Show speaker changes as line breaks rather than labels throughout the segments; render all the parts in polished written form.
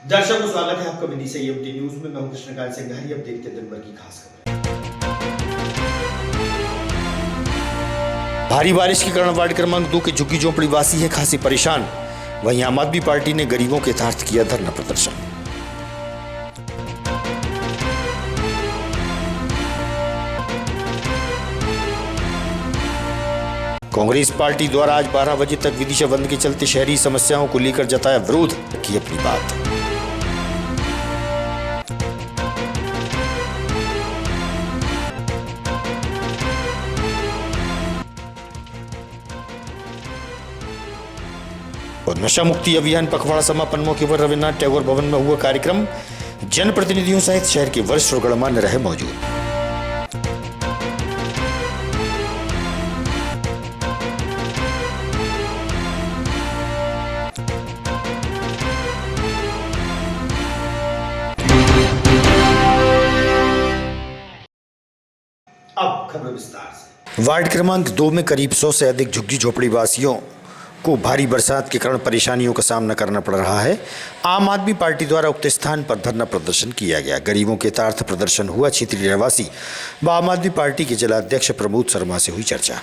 दर्शकों स्वागत है आपका विधि से यूटी न्यूज में। मैं हूं कृष्णकांत सिंह। अब देखते हैं दिन भर की खास खबरें। भारी बारिश के कारण वार्ड क्रमांक 2 के झुग्गी झोपड़ी वासी है खासी परेशान। वहीं आम आदमी पार्टी ने गरीबों के हितार्थ किया धरना प्रदर्शन। कांग्रेस पार्टी द्वारा आज 12 बजे तक विदिशा बंद के चलते शहरी समस्याओं को लेकर जताया विरोध, की अपनी बात। और नशा मुक्ति अभियान पखवाड़ा समापन मौके पर रविन्द्रनाथ टैगोर भवन में हुआ कार्यक्रम। जनप्रतिनिधियों सहित शहर के वरिष्ठ और गणमान्य रहे मौजूद। अब खबर विस्तार से। वार्ड क्रमांक 2 में करीब 100 से अधिक झुग्गी झोपड़ी वासियों को भारी बरसात के कारण परेशानियों का सामना करना पड़ रहा है। आम आदमी पार्टी द्वारा उक्त स्थान पर धरना प्रदर्शन किया गया। गरीबों के हितार्थ प्रदर्शन हुआ। क्षेत्रीय रहवासी व आम आदमी पार्टी के जिलाध्यक्ष प्रमोद शर्मा से हुई चर्चा।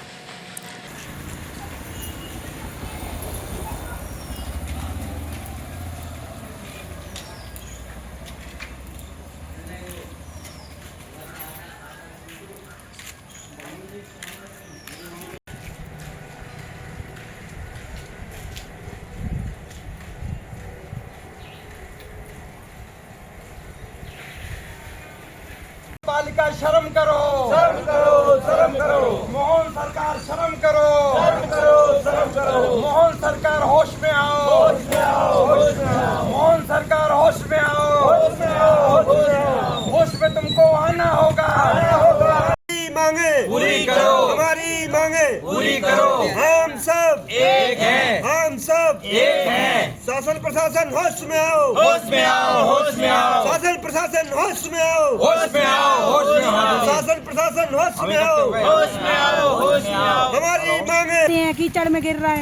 पालिका शर्म करो, शर्म करो, शर्म करो। मोहन सरकार शर्म करो, शर्म करो, शर्म करो। मोहन सरकार होश में आओ, होश में आओ, होश में आओ। मोहन सरकार होश में आओ, होश में आओ, होश में आओ। होश में तुमको आना होगा, आना होगा। हमारी मांगे पूरी करो, हमारी मांगे पूरी करो। हम सब एक हैं, हम सब एक हैं। शासन प्रशासन होश में आओ, होश में आओ, होश में आओ। शासन प्रशासन होश में आओ, होश में आओ, होश में आओ। शासन प्रशासन होश में आओ, होश में आओ, होश में आओ। हमारी मांगे
कीचड़ में गिर रहे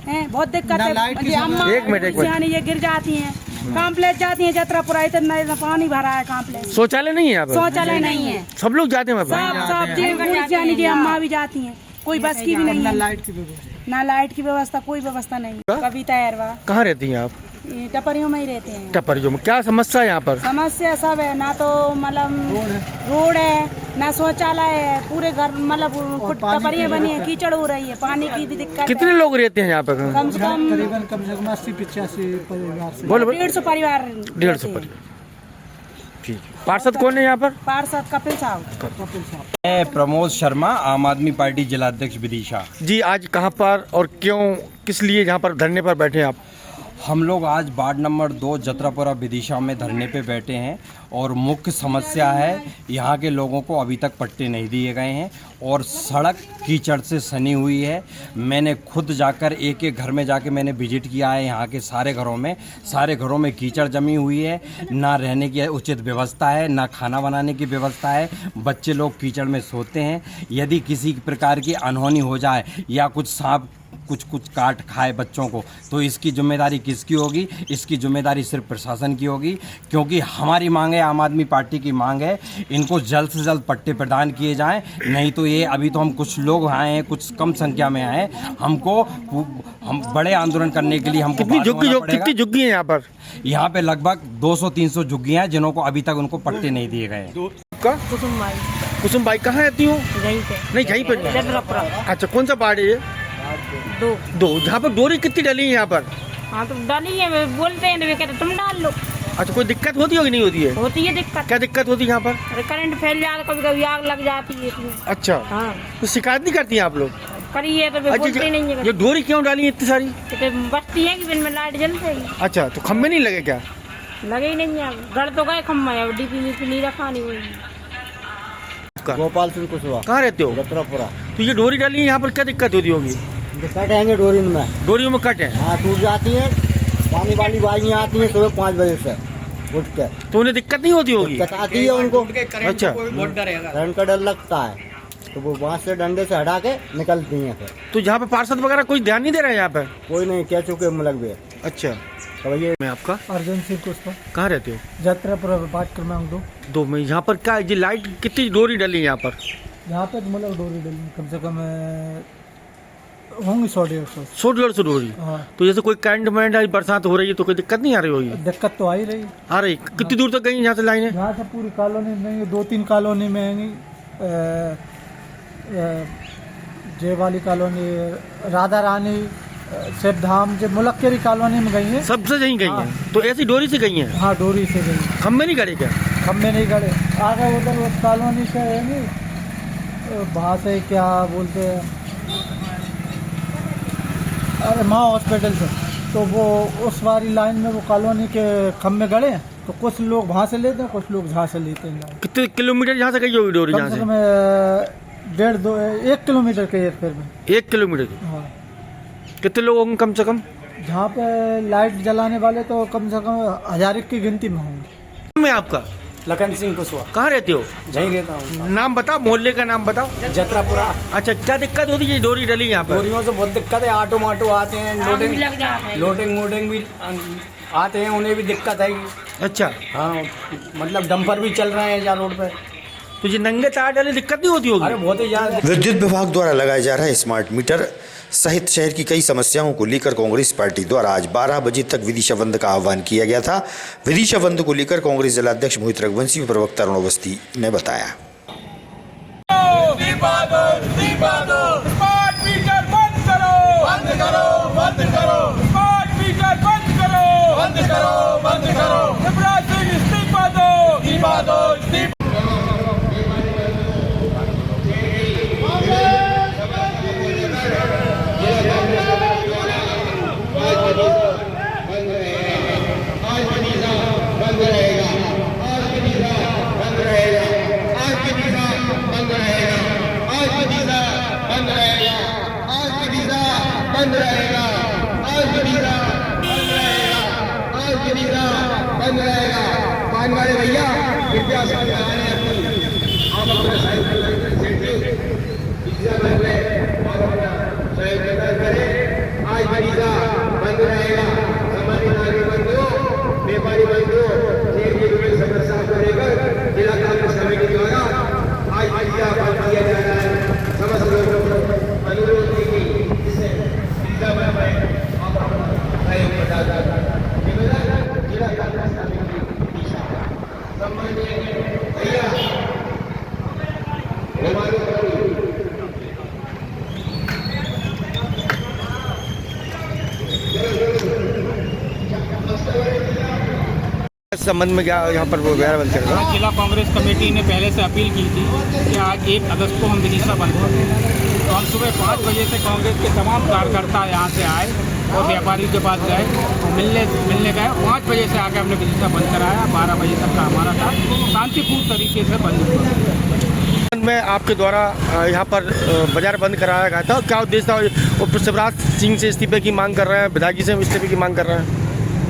हैं, बहुत दिक्कत है। एक मिनट ये गिर जाती हैं, कॉम्प्लेक्स जाती हैं जत्रापुरा, इतना पानी भरा है कॉम्प्लेक्स।
शौचालय नहीं है यहाँ पर?
शौचालय नहीं है।
सब लोग जाते हैं?
सब जी अम्मा भी जाती हैं। कोई बस की भी नहीं है, ना लाइट की व्यवस्था, कोई व्यवस्था नहीं। कविता एरवा।
कहाँ रहती हैं आप?
टपरियों में ही रहते हैं।
टपरियों में क्या समस्या है यहाँ पर?
समस्या सब है, ना तो मतलब रोड है, ना शौचालय है। पूरे घर मतलब टपरियाँ बनी है, कीचड़ हो रही है, पानी की भी दिक्कत।
कितने लोग रहते हैं यहाँ पर?
कम से
कम 80-85 परिवार से।
बोलो।
150 परिवार।
150 परिवार। ठीक। पार्षद कौन है यहाँ पर?
पार्षद कपिल साहब।
मैं प्रमोद शर्मा, आम आदमी पार्टी जिलाध्यक्ष विदिशा।
जी, आज कहाँ पर और क्यों, किस लिए यहाँ पर धरने पर बैठे हैं आप?
हम लोग आज वार्ड नंबर 2 जत्रापुरा विदिशा में धरने पे बैठे हैं और मुख्य समस्या है यहाँ के लोगों को अभी तक पट्टे नहीं दिए गए हैं और सड़क कीचड़ से सनी हुई है। मैंने खुद जाकर एक एक घर में जाके मैंने विजिट किया है। यहाँ के सारे घरों में कीचड़ जमी हुई है। ना रहने की उचित व्यवस्था है, ना खाना बनाने की व्यवस्था है। बच्चे लोग कीचड़ में सोते हैं। यदि किसी प्रकार की अनहोनी हो जाए या कुछ सांप कुछ काट खाए बच्चों को, तो इसकी जिम्मेदारी किसकी होगी? इसकी जिम्मेदारी सिर्फ प्रशासन की होगी, क्योंकि हमारी मांग है, आम आदमी पार्टी की मांग है, इनको जल्द से जल्द पट्टे प्रदान किए जाएं। नहीं तो ये अभी तो हम कुछ लोग आए हैं, कुछ कम संख्या में आए हैं, हम बड़े आंदोलन करने के लिए हमको
कितनी झुग्गी है यहाँ पर?
यहाँ पे लगभग 200-300 झुग्गियाँ हैं जिन्हों को अभी तक उनको पट्टे नहीं दिए गए।
कुसुम भाई कहाँ रहती हूँ? नहीं, यहीं पे। अच्छा, कौन सा वार्ड है ये? दो। जहाँ पर डोरी कितनी डली है यहाँ पर?
हाँ तो डाली है, बोलते हैं कहते तुम डाल लो।
अच्छा, कोई दिक्कत होती होगी? नहीं होती है?
होती है दिक्कत।
क्या दिक्कत होती है यहाँ पर?
अरे करंट फैल जाता, कभी कभी आग लग जाती है इसमें।
अच्छा।
हाँ।
तो शिकायत नहीं करती हैं आप लोग?
करी है तो बोलते नहीं है।
ये डोरी क्यों डाली है इतनी सारी?
बचती है कि दिन में लाइट जल जाएगी।
अच्छा, तो खम्भे नहीं लगे क्या?
लगे ही नहीं है, गड़ तो गए खम्भा है, डीपी नहीं रखा नहीं हुई।
गोपाल सिंह कुशवाहा।
कहाँ रहते हो?
जत्रापुरा।
तो ये डोरी डाली है यहाँ पर, क्या दिक्कत होती होगी?
कट है डोरियों में
कट है।
हाँ, टूट जाती है। पानी वाली बाइयाँ आती हैं सुबह 5 बजे से उठ के,
तो उन्हें दिक्कत नहीं होती होगी?
दिक्कत आती है उनको।
अच्छा,
करंट का डर लगता है, तो वो बांस से डंडे से हटा के निकलती हैं। फिर
तो यहाँ पे पार्षद वगैरह कोई ध्यान नहीं दे रहा है? यहाँ पे
कोई नहीं, कह चुके मुलक भी।
अच्छा,
तो ये
मैं आपका
अर्जुन सिंह पुष्पा
कहाँ रहते हो?
जत्रापुरा वार्ड क्रमांक 2।
में यहाँ पर क्या ये लाइट कितनी डोरी डली है यहाँ पर?
यहाँ पे मतलब डोरी डली कम से कम होंगी 100-150।
100-150 डोरी।
हाँ,
तो जैसे कोई करंट में बरसात हो रही है तो कोई दिक्कत नहीं आ रही होगी?
दिक्कत तो आ ही रही।
आ रही। कितनी दूर तक गई यहाँ से लाइनें?
यहाँ से पूरी कॉलोनी में 2-3 कॉलोनी में आएंगी। जय वाली कॉलोनी, राधा रानी, शिवधाम, जो मुलक्केरी कॉलोनी में गई है।
सबसे यहीं गई
हाँ।
हैं? तो ऐसी डोरी से गई हैं?
हाँ, डोरी से गई।
खम्भे नहीं गड़े क्या?
खम्भे नहीं गड़े। आगे उधर वो कॉलोनी से है नहीं, वहाँ से क्या बोलते हैं, अरे माँ हॉस्पिटल से, तो वो उस वाली लाइन में वो कॉलोनी के खम्भे गड़े हैं, तो कुछ लोग वहाँ से लेते हैं, कुछ लोग यहाँ से लेते हैं।
कितने किलोमीटर यहाँ से गई होगी डोरी?
कम
यहाँ
से
से
कम 1 किलोमीटर के एयर में।
1 किलोमीटर की।
हाँ,
कितने लोग होंगे कम से कम?
जहाँ पे लाइट जलाने वाले तो कम से कम 1000 की गिनती में होंगे।
मैं आपका
लखन सिंह कुशवाहा,
कहाँ रहते हो?
यहीं रहता हूँ।
नाम बताओ, मोहल्ले का नाम बताओ।
जत्रापुरा।
अच्छा, क्या दिक्कत होती है? डोरी डली यहाँ पर?
डोरियों से बहुत दिक्कत है। ऑटो माटो आते हैं, लोडिंग वोडिंग भी आते हैं, उन्हें भी दिक्कत है।
अच्छा,
हाँ, मतलब डंपर भी चल रहे हैं यहाँ रोड पे।
तो ये नंगे तार डाले दिक्कत नहीं होती
अरे
होगी?
बहुत ही ज़्यादा।
विद्युत विभाग द्वारा लगाए जा रहे स्मार्ट मीटर सहित शहर की कई समस्याओं को लेकर कांग्रेस पार्टी द्वारा आज 12 बजे तक विदिशा बंद का आह्वान किया गया था। विदिशा बंद को लेकर कांग्रेस जिलाध्यक्ष मोहित रघुवंशी व प्रवक्ता अरुण अवस्थी ने बताया।
स्मार्ट मीटर बंद करो, बंद करो, बंद करो। स्मार्ट मीटर बंद करो, बंद करो, बंद करो। शिवराज सिंह इस्तीफा दो, इस्तीफा दो, इस्तीफा।
बंद रहेगा, आज विदिशा बंद रहेगा, आज विदिशा बंद रहेगा। मान वाले भैया कृपया सामने आए, आप अपना साइकिल विदिशा बंद रहे और अपना साइकिल करें। आज विदिशा बंद रहेगा। सामान्य नागरिक बंधु, व्यापारी बंधु, शेर की विभिन्न समस्याओं को लेकर जिला कांग्रेस कमेटी द्वारा आज विदिशा बंद किया जा रहा है। समस्त लोगों को अनुरोध की
इस संबंध में क्या यहाँ पर वो बयान बंद करेगा?
जिला कांग्रेस कमेटी ने पहले से अपील की थी कि आज 1 अगस्त को हम विदिशा बंद करें। तो हम सुबह 5 बजे से कांग्रेस के तमाम कार्यकर्ता यहाँ से आए और व्यापारी के पास गए, मिलने गए। 5 बजे से आके हमने विदिशा बंद कराया। 12 बजे तक का हमारा था, शांतिपूर्ण तरीके से बंद हुआ।
में आपके द्वारा यहाँ पर बाजार बंद कराया गया था, क्या उद्देश्य था? और शिवराज सिंह से इस्तीफे की मांग कर रहे हैं, विधायक से इस्तीफे की मांग कर रहे हैं।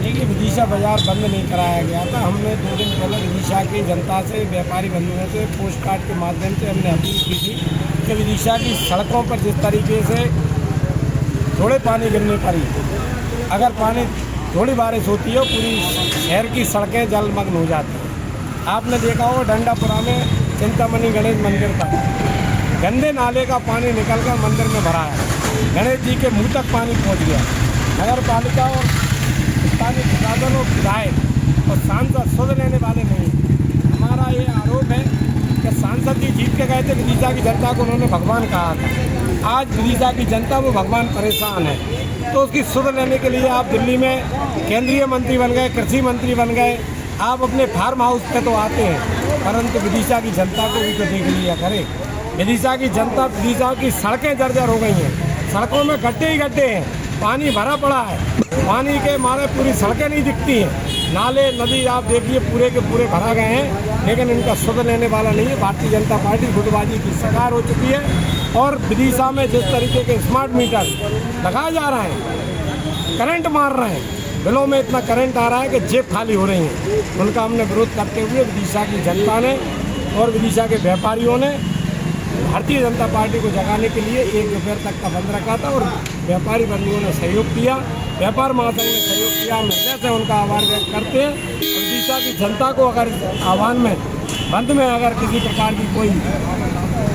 देखिए, विदिशा बाजार बंद नहीं कराया गया था। हमने 2 दिन पहले विदिशा की जनता से, व्यापारी बंधुओं से पोस्ट कार्ड के माध्यम से हमने अपील की थी कि विदिशा की सड़कों पर जिस तरीके से थोड़े पानी गिरने पर ही, अगर पानी थोड़ी बारिश होती है, पूरी शहर की सड़कें जलमग्न हो जाती हैं। आपने देखा होगा डंडापुरा में चिंतामणि गणेश मंदिर पर गंदे नाले का पानी निकलकर मंदिर में भरा है। गणेश जी के मुंह तक पानी पहुँच गया। नगर पालिका और स्थानीय प्रशासन, विधायक और सांसद सुध लेने वाले नहीं। हमारा ये आरोप है कि सांसद जी जीत के गए थे, विदिशा की जनता को उन्होंने भगवान कहा था। आज विदिशा की जनता वो भगवान परेशान है, तो उसकी सुध लेने के लिए आप दिल्ली में केंद्रीय मंत्री बन गए, कृषि मंत्री बन गए, आप अपने फार्म हाउस पे तो आते हैं, परंतु विदिशा की जनता को भी तो देख लिया करें। विदिशा की जनता, विदिशा की सड़कें जर्जर हो गई हैं, सड़कों में गड्ढे ही गड्ढे हैं, पानी भरा पड़ा है, पानी के मारे पूरी सड़कें नहीं दिखती हैं, नाले नदी आप देखिए पूरे के पूरे भरा गए हैं, लेकिन इनका सुध लेने वाला नहीं है। भारतीय जनता पार्टी गुटबाजी की सरकार हो चुकी है और विदिशा में जिस तरीके के स्मार्ट मीटर लगाए जा रहे हैं, करंट मार रहे हैं, बिलों में इतना करंट आ रहा है कि जेब खाली हो रही हैं, उनका हमने विरोध करते हुए विदिशा की जनता ने और विदिशा के व्यापारियों ने भारतीय जनता पार्टी को जगाने के लिए 1 दोपहर तक का बंद रखा था और व्यापारी बंधुओं ने सहयोग किया, व्यापार महासंघ ने सहयोग किया। हम हृदय से उनका आभार व्यक्त करते हैं। विदिशा की जनता को अगर आह्वान में बंद में अगर किसी प्रकार की कोई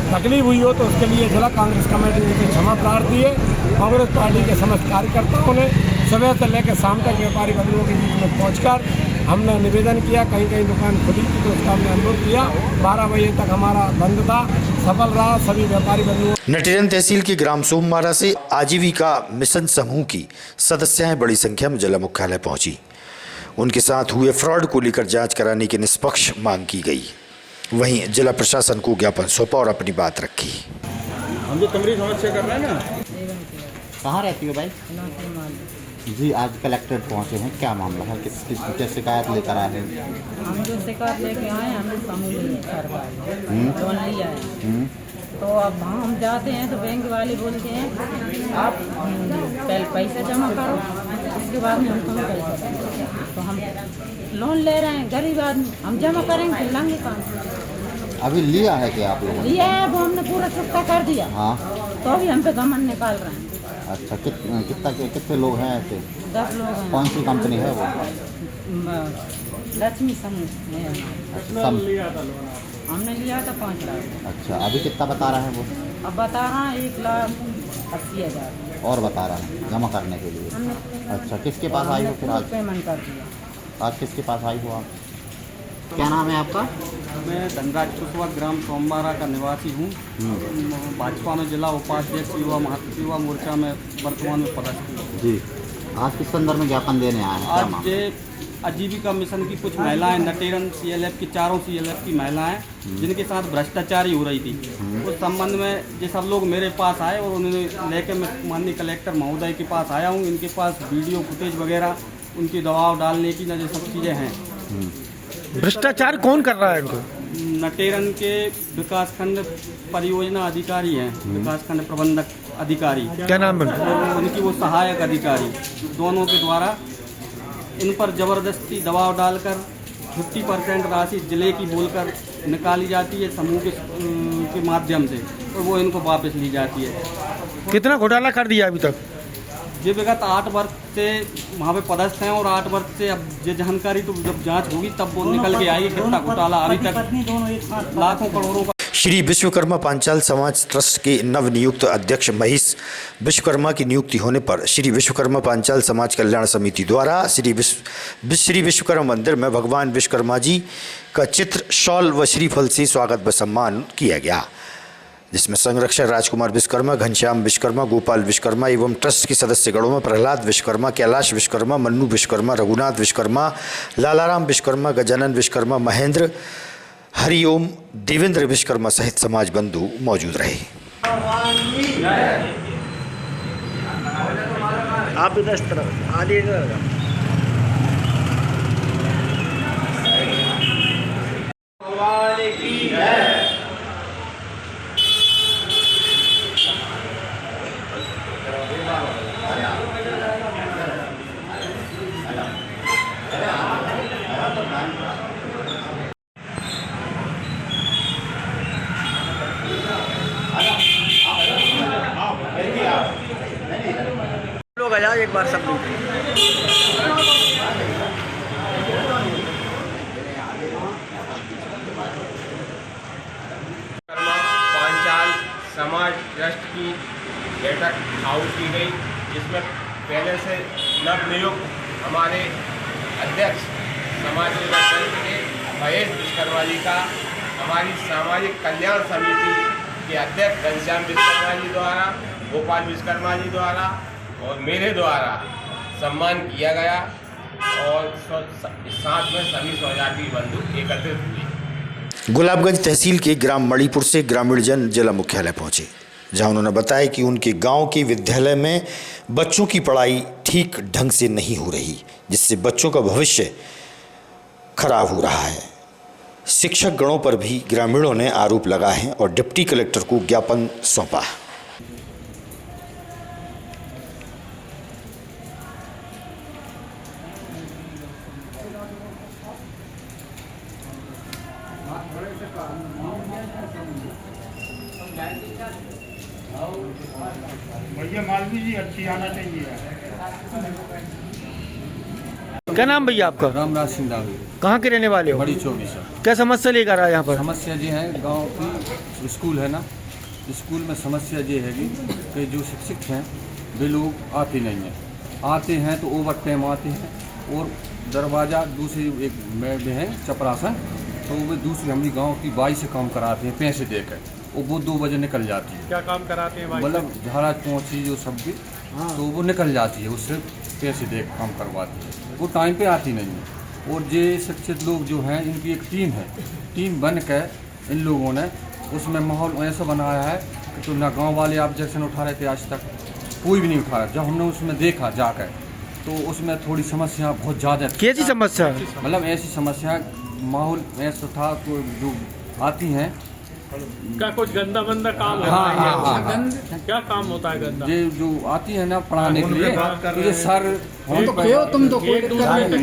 तकलीफ हुई हो तो उसके लिए जिला कांग्रेस कमेटी ने क्षमा प्रार्थी है। कांग्रेस पार्टी के समस्त कार्यकर्ताओं ने सुबह से लेकर शाम तक व्यापारी बंधुओं के बीच में पहुंचकर हमने निवेदन किया। कहीं कहीं दुकान खुली थी तो उसका हमने अनुरोध किया। 12 बजे तक हमारा बंद था, सफल रहा। सभी व्यापारी बंधुओं
नटेरन तहसील के ग्राम सोमवारा से आजीविका मिशन समूह की सदस्याएं बड़ी संख्या में जिला मुख्यालय पहुंची। उनके साथ हुए फ्रॉड को लेकर जांच कराने की निष्पक्ष मांग की गई। वहीं जिला प्रशासन को ज्ञापन सौंपा और अपनी बात रखी।
हम जो तुम्हारी समस्या कर रहे हैं ना,
कहाँ रहती हो भाई? जी, आज कलेक्ट्रेट पहुँचे हैं, क्या मामला है? किस शिकायत लेकर आए हैं?
हम जो शिकायत लेके आए हैं, हमने समूह लोन लिया है। तो अब हम जाते हैं तो बैंक वाले बोलते हैं आप पहले पैसा जमा करो, उसके बाद में हम तुम्हें पैसा देंगे। तो हम लोन ले रहे हैं, गरीब आदमी, हम जमा करेंगे फिर लेंगे काम।
अभी लिया है क्या आप लोगों ने?
लिया है, वो हमने पूरा चुकता कर दिया।
हाँ,
तो अभी हम पे घमंड निकाल रहे हैं।
अच्छा, कितने लोग हैं ऐसे?
10 लोग हैं।
कौन सी कंपनी है वो?
लक्ष्मी समूह है। हमने लिया था 5 लाख।
अच्छा, अभी कितना बता रहा है वो?
अब बता रहा है 1,80,000
और बता रहा है जमा करने के लिए।
हमने
अच्छा, किसके पास आई हो फिर आज?
पेमेंट कर दिया।
आज किसके पास आई हो आप? क्या नाम है आपका?
मैं धनराज कुशवाहा ग्राम सोमवारा का निवासी हूँ। भाजपा में जिला उपाध्यक्ष युवा मोर्चा में वर्तमान में पदस्थ हूँ।
जी, आज किस संदर्भ में ज्ञापन देने आए हैं? क्या
आज ये आजीविका मिशन की कुछ महिलाएं, नटेरन CLF की 4 CLF की महिलाएं जिनके साथ भ्रष्टाचारी हो रही थी, उस संबंध में ये सब लोग मेरे पास आए और उन्होंने लेकर मैं माननीय कलेक्टर महोदय के पास आया हूँ। इनके पास वीडियो फुटेज वगैरह, उनकी दबाव डालने की न जो सब चीज़ें हैं।
भ्रष्टाचार कौन कर रहा है इनको?
नटेरन के विकासखंड परियोजना अधिकारी हैं, विकासखंड प्रबंधक अधिकारी,
क्या नाम है?
और उनकी वो सहायक अधिकारी, दोनों के द्वारा इन पर जबरदस्ती दबाव डालकर 50% राशि जिले की बोलकर निकाली जाती है समूह के माध्यम से, और वो इनको वापस ली जाती है।
कितना घोटाला कर दिया अभी तक?
ये विगत 8 वर्ष से वहाँ पे पदस्थ हैं और 8 वर्ष से अब ये जानकारी तो जब जांच होगी तब वो निकल के आएगी कितना घोटाला अभी तक लाखों करोड़ों का।
श्री विश्वकर्मा पांचाल समाज ट्रस्ट के नवनियुक्त अध्यक्ष महेश विश्वकर्मा की नियुक्ति होने पर श्री विश्वकर्मा पांचाल समाज कल्याण समिति द्वारा श्री विश्वकर्मा मंदिर में भगवान विश्वकर्मा जी का चित्र, शॉल व श्रीफल से स्वागत व सम्मान किया गया, जिसमें संरक्षक राजकुमार विश्वकर्मा, घनश्याम विश्वकर्मा, गोपाल विश्वकर्मा एवं ट्रस्ट के सदस्यगणों में प्रहलाद विश्वकर्मा, कैलाश विश्वकर्मा, मन्नू विश्वकर्मा, रघुनाथ विश्वकर्मा, लालाराम विश्वकर्मा, गजानन विश्वकर्मा, महेंद्र, हरिओम, देवेंद्र विश्वकर्मा सहित समाज बंधु मौजूद रहे।
आप इधर इस तरफ आगे लोग आ जाओ एक बार सब लोग।
पांचाल समाज ट्रस्ट की बैठक आउट की गई, जिसमें पहले से नवनियुक्त हमारे अध्यक्ष समाज सेवा संघ के महेश विश्वकर्मा जी का हमारी सामाजिक कल्याण समिति के अध्यक्ष घनश्याम विश्वकर्मा जी द्वारा, गोपाल विश्वकर्मा जी द्वारा और मेरे द्वारा सम्मान किया गया और साथ में सभी स्वजाति बंधु एकत्रित हुए।
गुलाबगंज तहसील के ग्राम मणिपुर से ग्रामीण जन जिला मुख्यालय पहुंचे, जहां उन्होंने बताया कि उनके गांव के विद्यालय में बच्चों की पढ़ाई ठीक ढंग से नहीं हो रही, जिससे बच्चों का भविष्य खराब हो रहा है। शिक्षक गणों पर भी ग्रामीणों ने आरोप लगाए हैं और डिप्टी कलेक्टर को ज्ञापन सौंपा।
भैया मालवी जी अच्छी आना चाहिए।
क्या नाम भैया आपका?
रामराज सिंह दावी,
कहाँ के रहने वाले हो?
बड़ी चौकी से।
क्या समस्या लेकर आए यहाँ पर?
समस्या ये है, गांव की स्कूल है ना, स्कूल में समस्या ये है कि जो शिक्षक हैं वे लोग आते नहीं हैं, आते हैं तो ओवर टाइम आते हैं और दरवाज़ा दूसरी एक मैड है चपरासन, तो वे दूसरी हमारी गांव की बाई से काम कराते हैं पैसे देकर, और वो 2 बजे निकल जाती है।
क्या काम कराते हैं?
मतलब झाड़ा पहुँची जो सब भी, तो वो निकल जाती है, उससे पैसे दे काम करवाती है, वो टाइम पे आती नहीं है। और ये शिक्षित लोग जो हैं इनकी एक टीम है, टीम बन कर इन लोगों ने उसमें माहौल ऐसा बनाया है कि तो ना गांव वाले ऑब्जेक्शन उठा रहे थे, आज तक कोई भी नहीं उठा रहा। जब हमने उसमें देखा जाकर तो उसमें थोड़ी समस्या बहुत ज़्यादा थी।
कैसी समस्या?
मतलब ऐसी समस्या, माहौल ऐसा था तो जो आती हैं।
क्या कुछ गंदा बंदा काम होता
हाँ,
है?
हाँ, हाँ।
क्या काम होता है गंदा?
ये जो आती है ना पढ़ाने के लिए, तो ये सर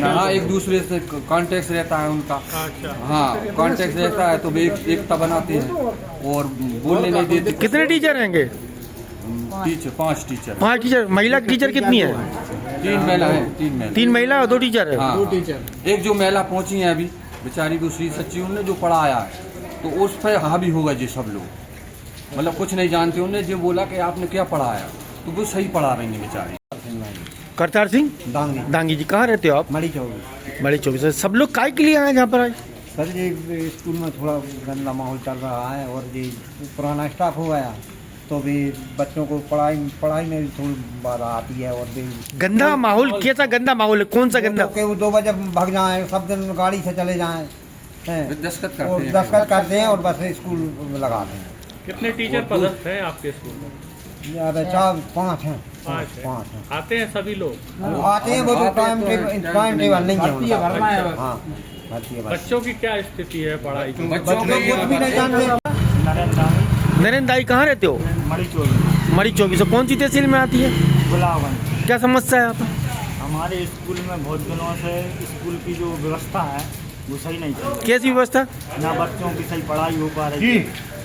हाँ एक दूसरे से कांटेक्ट रहता है उनका।
अच्छा।
हाँ कांटेक्ट रहता है तो वे एकता बनाते हैं और बोलने नहीं देते।
कितने टीचर रहेंगे?
Teacher 5 teacher.
5 टीचर। महिला टीचर कितनी है?
3 महिला है। 3
महिला और 2 टीचर है।
हाँ, 2 टीचर। एक जो महिला पहुंची है अभी बेचारी, दूसरी सचिव ने जो पढ़ाया है तो उस पर हावी होगा जी सब लोग, मतलब कुछ नहीं जानते। उन्होंने जो बोला कि आपने क्या पढ़ाया तो वो सही पढ़ा रही है बेचारी।
करतार सिंह दांगी जी, कहाँ रहते हो आप?
मड़ी चौकी।
बड़ी चौकी से। सब लोग काय के लिए आए यहाँ पर आए?
सर ये स्कूल में थोड़ा गंदा माहौल चल रहा है और ये पुराना स्टाफ हो गया तो भी बच्चों को पढ़ाई में भी थोड़ी बाधा आती है। और भी
गंदा माहौल? कैसा गंदा माहौल है? कौन सा गंदा?
वो 2 बजे भाग जाए, सब दिन गाड़ी से चले जाएं,
दस्तखत
करते हैं और बस स्कूल में लगाते हैं।
कितने टीचर पदस्थ हैं आपके स्कूल में?
5 हैं।
5 हैं। आते हैं सभी लोग?
आते हैं, वो टाइम टेबल नहीं है। हाँ,
बच्चों की क्या स्थिति है पढ़ाई की?
बच्चों को कुछ भी नहीं जानते।
नरेंद्र दाई, कहाँ रहते हो?
मड़ी चौकी।
मड़ी चौकी से। कौन सी तहसील में आती है?
गुलाबगंज।
क्या समस्या है यहाँ पर?
हमारे स्कूल में बहुत दिनों से स्कूल की जो व्यवस्था है वो सही नहीं चल रही।
कैसी व्यवस्था?
ना बच्चों की सही पढ़ाई हो पा रही है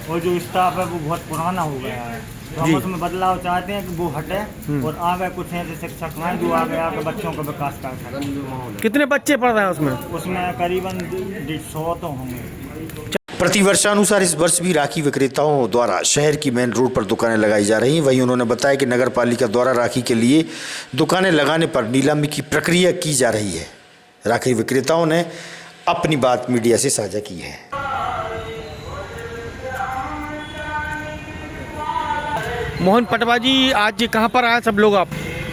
और जो स्टाफ है वो बहुत पुराना हो गया है, तो हम उसमें बदलाव चाहते हैं कि वो हटे और आगे कुछ ऐसे शिक्षक हैं जो आगे आके बच्चों का विकास कर सकें।
कितने बच्चे पढ़ रहे हैं उसमें?
उसमें करीबन 150 तो होंगे।
प्रतिवर्षानुसार इस वर्ष भी राखी विक्रेताओं द्वारा शहर की मेन रोड पर दुकानें लगाई जा रही हैं। वहीं उन्होंने बताया कि नगर पालिका द्वारा राखी के लिए दुकानें लगाने पर नीलामी की प्रक्रिया की जा रही है। राखी विक्रेताओं ने अपनी बात मीडिया से साझा की है।
मोहन पटवा जी, आज कहाँ पर आए सब लोग आप?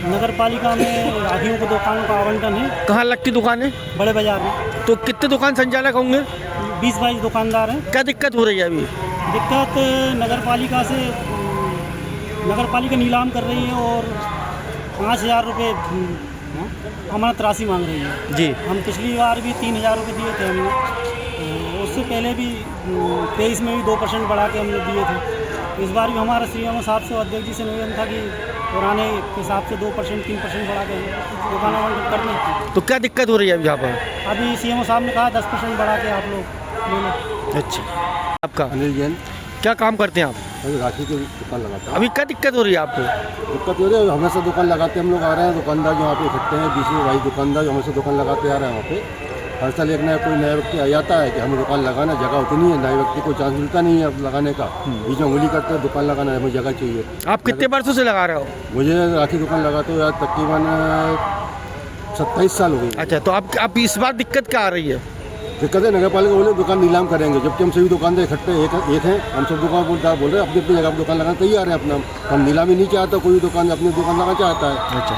नगर पालिका में राखियों को दुकानों का आवंटन है।
कहाँ लगती दुकान है?
बड़े बाजार में।
तो कितने दुकान संचालक होंगे?
20-22 दुकानदार हैं।
क्या दिक्कत हो रही है अभी?
दिक्कत नगर पालिका नीलाम कर रही है और 5000 रुपये अमानत राशि मांग रही है
जी।
हम पिछली बार भी 3000 रुपये दिए थे हमने, उससे पहले भी 23 में भी 2% बढ़ा के हमने दिए थे। इस बार भी हमारा सीएमओ साहब से अध्यक्ष जी से निवेदन था कि पुराने के हिसाब से 2% 3% बढ़ा के दुकान आवंटन कर लें।
तो क्या दिक्कत हो रही है अभी यहाँ पर?
अभी सीएमओ साहब ने कहा 10% बढ़ा के आप लोग ले लो।
अच्छा। आपका?
अनिल जैन।
क्या काम करते हैं आप?
राखी की दुकान लगाते हैं।
अभी क्या दिक्कत हो रही है आपको?
दिक्कत हो रही है, हमेशा दुकान लगाते हैं हम लोग, आ रहे हैं दुकानदार जो वहाँ पे इकट्ठे हैं 20-22 दुकानदार जो हमेशा दुकान लगाते आ रहे हैं वहाँ पे। हर साल एक नया कोई नया व्यक्ति आ जाता है कि हमें दुकान लगाना, जगह होती नहीं है, नए व्यक्ति को चांस मिलता नहीं है लगाने का। बीच में उंगली करते हैं दुकान लगाना है, हमें जगह चाहिए।
आप कितने वर्षों से लगा रहे हो?
मुझे राखी दुकान लगाते हुए तकरीबन 27 साल हो गए।
अच्छा, तो आप इस बार दिक्कत क्या आ रही है?
दिक्कत है नगर पालिका बोले दुकान नीलाम करेंगे, जबकि हम सभी दुकानदार इकट्ठे एक हैं। हम सब दुकानदार बोल रहे हैं अपनी अपनी जगह पर दुकान लगाना तैयार है अपना, हम नीलामी नहीं चाहता, कोई दुकान अपनी दुकान लगाना चाहता है।
अच्छा।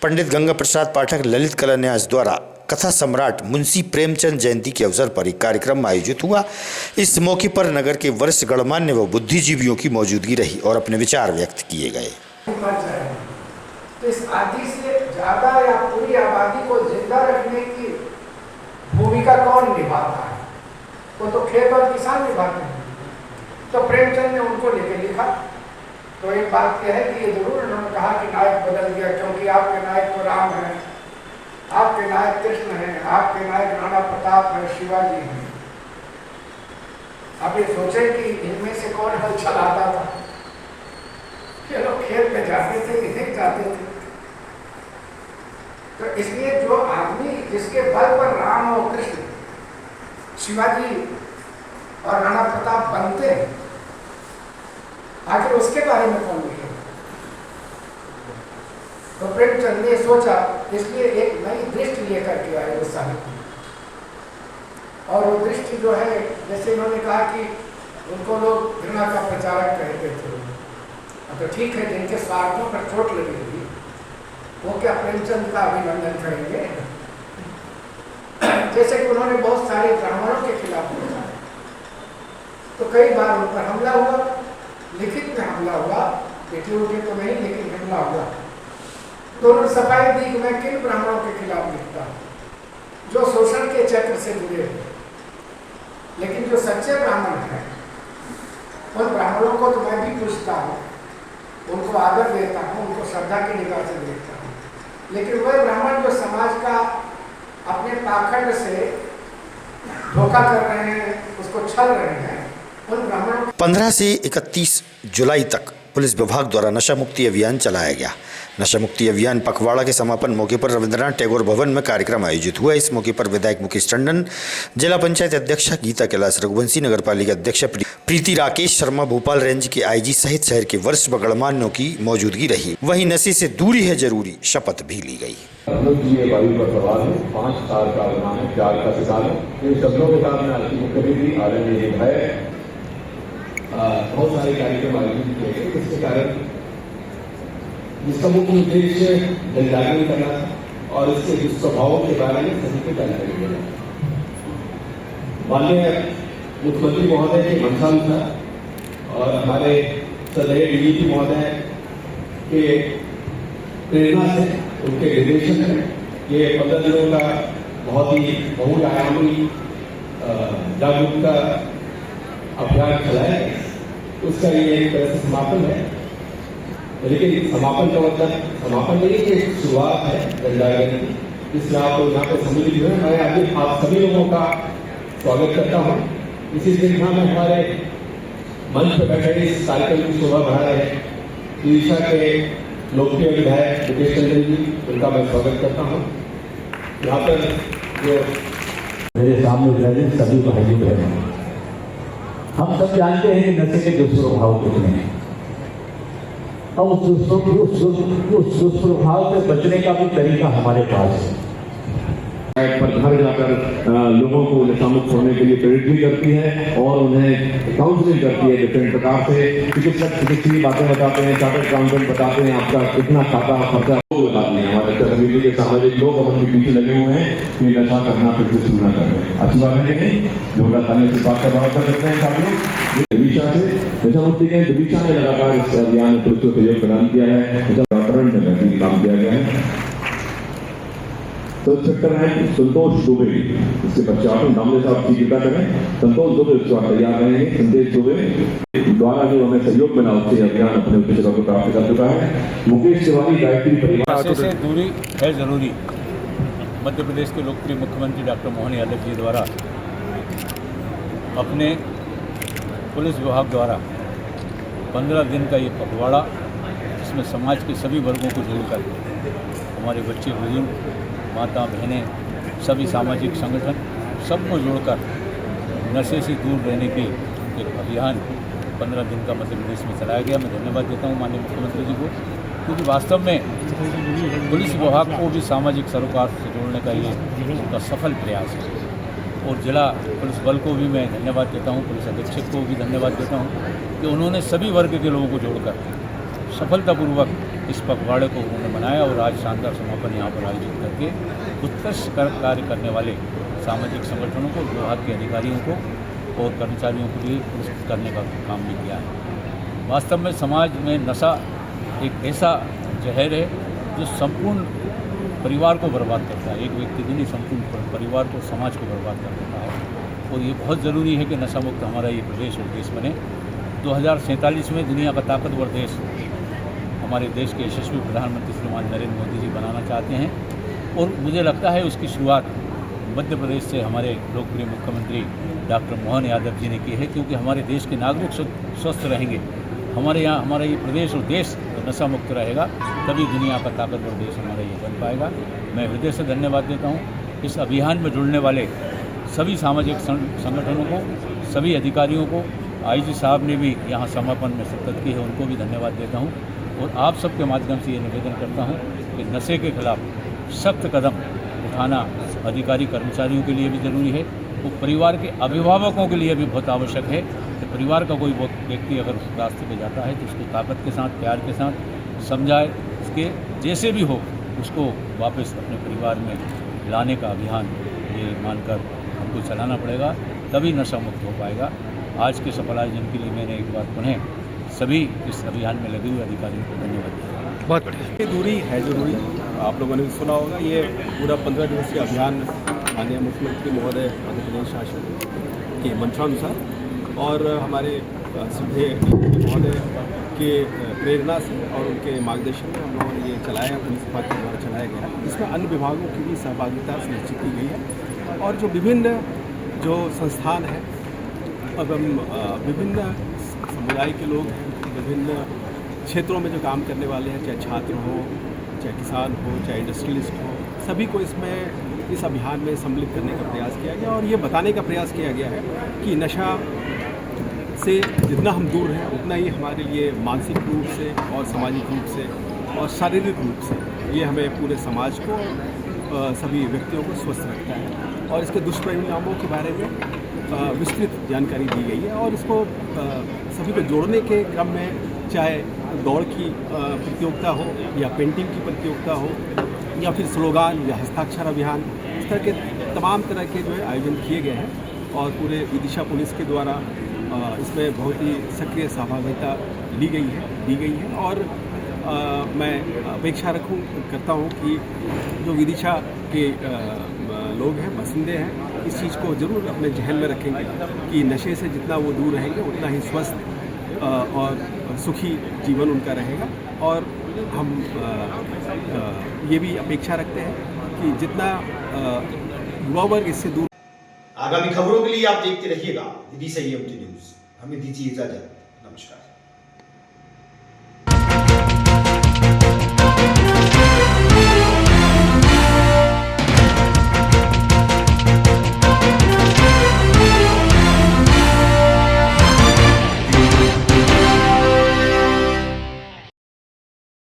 पंडित गंगा प्रसाद पाठक ललित कला न्यास द्वारा कथा सम्राट मुंशी प्रेमचंद जयंती के अवसर पर एक कार्यक्रम आयोजित हुआ। इस मौके पर नगर के वरिष्ठ गणमान्य व बुद्धिजीवियों की मौजूदगी रही और अपने विचार व्यक्त किए गए।
तो इस आदि से ज्यादा या पूरी आबादी को जिंदा रखने की भूमिका कौन निभाता है? वो तो खेत और किसान निभाते हैं। तो प्रेमचंद ने उनको लेकर लिखा। तो एक बात यह है कि ये जरूर उन्होंने कहा कि नायक बदल गया, क्योंकि आपके नायक तो राम है, आपके नायक कृष्ण हैं, आपके नायक राणा प्रताप है, शिवाजी हैं।
अब ये सोचे कि इनमें से कौन हल चलाता था। ये लोग खेत में जाते थे, इन्हें जाते थे। तो इसलिए जो आदमी जिसके बल पर राम और कृष्ण, शिवाजी और राणा प्रताप बनते हैं, आखिर उसके बारे में कौन लिखे? तो प्रेमचंद ने सोचा, इसलिए एक नई दृष्टि लेकर के आए उस साहित्य। और वो दृष्टि जो है, जैसे इन्होंने कहा कि उनको लोग घृणा का प्रचारक कहते थे, तो ठीक है, जिनके स्वार्थों पर चोट लगेगी वो क्या प्रेमचंद का अभिनंदन करेंगे? जैसे कि उन्होंने बहुत सारे ब्राह्मणों के खिलाफ लिखा, तो कई बार उन पर हमला हुआ, लिखित में हमला हुआ, लिखे उठे तो नहीं लेकिन हमला हुआ। तो उन्होंने सफाई दी कि मैं किन ब्राह्मणों के खिलाफ लिखता हूँ, जो शोषण के चक्र से जुड़े हैं, लेकिन जो सच्चे ब्राह्मण हैं उन ब्राह्मणों को तो मैं भी पूछता हूँ, उनको आदर देता हूँ, उनको श्रद्धा की निगाह से देखता हूँ, लेकिन वह ब्राह्मण जो समाज का अपने पाखंड से धोखा कर रहे हैं, उसको छल रहे हैं, उन ब्राह्मणों
15 से 31 जुलाई तक पुलिस विभाग द्वारा नशा मुक्ति अभियान चलाया गया। नशा मुक्ति अभियान पखवाड़ा के समापन मौके पर रविंद्रनाथ टैगोर भवन में कार्यक्रम आयोजित हुआ। इस मौके पर विधायक मुकेश टंडन, जिला पंचायत अध्यक्षा गीता कैलाश रघुवंशी, नगर पालिका अध्यक्ष प्रीति राकेश शर्मा, भोपाल रेंज के आईजी सहित शहर के वरिष्ठ गणमान्यों की मौजूदगी रही। वहीं नशे से दूरी है जरूरी शपथ भी ली गई।
वायु पर सवाल है, 5 स्टार का नाम है, 4 का सितारा है। इन शब्दों के साथ में आज की मुख्यमंत्री आदरणीय विधायक बहुत सारे कार्यक्रम आयोजित किए गए, जिसके कारण जिसका मुख्य उद्देश्य जनजागरण करना और इसके दुष्प्रभावों के बारे में सभी को जानकारी देना। माननीय मुख्यमंत्री महोदय के मंत्रानुसार और हमारे सदैव डीजीपी महोदय के प्रेरणा से, उनके निर्देशन में ये 15 दिनों का बहुत ही बहुआयामी जागरूकता अभियान चलाया। उसका ये एक तरह से समापन है, लेकिन समापन का मतलब समापन नहीं कि शुरुआत है जनजागरण की। इसलिए आप लोग यहाँ पर सम्मिलित हुए, मैं आप सभी लोगों का स्वागत करता हूँ। इसी श्रृंखला में हमारे मंच पर बैठे इस कार्यक्रम की शोभा बढ़ा रहे विदिशा के लोकप्रिय विधायक मुकेश टंडन जी, उनका मैं स्वागत करता हूँ। यहाँ पर जो
मेरे सामने विराजित सभी भाइयों बहनों, हम सब जानते हैं कि नशे के दुष्प्रभाव कितने हैं और उस दुष्प्रभाव से बचने का भी तरीका हमारे पास है।
पर घर जाकर लोगों को नशा मुक्त होने के लिए प्रेरित भी करती है और उन्हें काउंसलिंग करती है डिफरेंट प्रकार से। चिकित्सक चिकित्सीय बातें बताते हैं, चार्टर्ड अकाउंटेंट बताते हैं आपका कितना खाता खर्चा बताते हैं। हमारे कम्युनिटी के सामाजिक लोग उनके पीछे लगे हुए हैं कि नशा करना फिर से शुरू न करें। अच्छी बात है नहीं, योगा थाने से बात का भरोसा करते हैं साथियों। विदिशा से नशा मुक्ति के विदिशा ने लगातार इस अभियान में पुलिस को सहयोग प्रदान किया है, वातावरण में बेहतरीन काम किया गया है। तो इंस्पेक्टर है संतोष दुबे, इसके पश्चात मामले साहब की कृपा करें। संतोष दुबे इस बार तैयार रहेंगे। संदेश दुबे द्वारा जो हमें सहयोग मिला उससे अभियान अपने उद्देश्य को प्राप्त कर चुका है। मुकेश तिवारी गायत्री परिवार
से दूरी है जरूरी। मध्य प्रदेश के लोकप्रिय मुख्यमंत्री डॉक्टर मोहन यादव जी द्वारा अपने पुलिस विभाग द्वारा 15 दिन का ये पखवाड़ा, इसमें समाज के सभी वर्गों को जोड़कर हमारे बच्चे, बुजुर्ग, माता, बहनें, सभी सामाजिक संगठन सबको जोड़कर नशे से दूर रहने की एक अभियान 15 दिन का मध्य प्रदेश में चलाया गया। मैं धन्यवाद देता हूँ माननीय मुख्यमंत्री जी को, क्योंकि वास्तव में पुलिस विभाग को भी सामाजिक सरोकार से जोड़ने का ये उनका सफल प्रयास है। और जिला पुलिस बल को भी मैं धन्यवाद देता हूँ, पुलिस अधीक्षक को भी धन्यवाद देता हूँ कि उन्होंने सभी वर्ग के लोगों को जोड़कर सफलतापूर्वक इस पखवाड़े को उन्होंने मनाया और आज शानदार समापन यहाँ पर आयोजित करके उत्कृष्ट कार्य करने वाले सामाजिक संगठनों को, विभाग के अधिकारियों को और कर्मचारियों को भी पुरस्कृत करने का काम भी किया है। वास्तव में समाज में नशा एक ऐसा जहर है जो संपूर्ण परिवार को बर्बाद करता है। एक व्यक्ति को नहीं, संपूर्ण परिवार को, समाज को बर्बाद कर देता है। और ये बहुत ज़रूरी है कि नशा मुक्त हमारा ये प्रदेश और देश बने। 2047 में दुनिया का ताकतवर देश हमारे देश के यशस्वी प्रधानमंत्री श्रीमान नरेंद्र मोदी जी बनाना चाहते हैं और मुझे लगता है उसकी शुरुआत
मध्य प्रदेश से हमारे लोकप्रिय मुख्यमंत्री डॉक्टर मोहन यादव जी ने की है, क्योंकि हमारे देश के नागरिक स्वस्थ रहेंगे, हमारे यहाँ हमारा ये प्रदेश और देश नशा मुक्त रहेगा, तभी दुनिया का ताकतवर देश हमारा ये बन पाएगा। मैं हृदय से धन्यवाद देता हूँ इस अभियान में जुड़ने वाले सभी सामाजिक संगठनों को, सभी अधिकारियों को। आईजी साहब ने भी यहाँ समापन में शिरकत की है, उनको भी धन्यवाद देता हूँ। और आप सबके माध्यम से ये निवेदन करता हूँ कि नशे के खिलाफ सख्त कदम उठाना अधिकारी कर्मचारियों के लिए भी ज़रूरी है, वो परिवार के अभिभावकों के लिए भी बहुत आवश्यक है कि परिवार का कोई व्यक्ति अगर उस रास्ते पे जाता है तो उसको ताकत के साथ, प्यार के साथ समझाए, उसके जैसे भी हो उसको वापस अपने परिवार में लाने का अभियान ये मानकर हमको चलाना पड़ेगा, तभी नशा मुक्त हो पाएगा। आज के सफल आयोजन के लिए मैंने एक बार पुनः सभी इस अभियान में लगे हुए अधिकारियों को धन्यवाद दिया।
बहुत बढ़िया।
दूरी है ज़रूरी, आप लोगों ने भी सुना होगा, ये पूरा 15 दिवसीय अभियान माननीय मुख्यमंत्री महोदय मध्य प्रदेश शासन के मंत्रानुसार और हमारे सीधे महोदय के प्रेरणा से और उनके मार्गदर्शन में हम लोगों ने ये चलाया, पुलिस विभाग के द्वारा चलाया गया। इसमें अन्य विभागों की भी सहभागिता सुनिश्चित की गई है और जो विभिन्न जो संस्थान हैं एवं विभिन्न समुदाय के लोग विभिन्न क्षेत्रों में जो काम करने वाले हैं, चाहे छात्र हो, चाहे किसान हो, चाहे इंडस्ट्रियलिस्ट हो, सभी को इसमें इस अभियान में सम्मिलित करने का प्रयास किया गया और ये बताने का प्रयास किया गया है कि नशा से जितना हम दूर हैं उतना ही हमारे लिए मानसिक रूप से और सामाजिक रूप से और शारीरिक रूप से ये हमें पूरे समाज को सभी व्यक्तियों को स्वस्थ रखता है। और इसके दुष्परिणामों के बारे में विस्तृत जानकारी दी गई है और इसको सभी को जोड़ने के क्रम में चाहे दौड़ की प्रतियोगिता हो या पेंटिंग की प्रतियोगिता हो या फिर स्लोगान या हस्ताक्षर अभियान, इस तरह के तमाम तरह के जो है आयोजन किए गए हैं और पूरे विदिशा पुलिस के द्वारा इसमें बहुत ही सक्रिय सहभागिता दी गई है और मैं अपेक्षा करता हूँ कि जो विदिशा के लोग हैं, बासिंदे हैं, इस चीज़ को ज़रूर अपने जहन में रखेंगे कि नशे से जितना वो दूर रहेंगे उतना ही स्वस्थ और सुखी जीवन उनका रहेगा। और हम ये भी अपेक्षा रखते हैं कि जितना युवा वर्ग इससे दूर।
आगामी खबरों के लिए आप देखते रहिएगा विदिशा EMT न्यूज़। हमें दीजिए इजाजत। नमस्कार।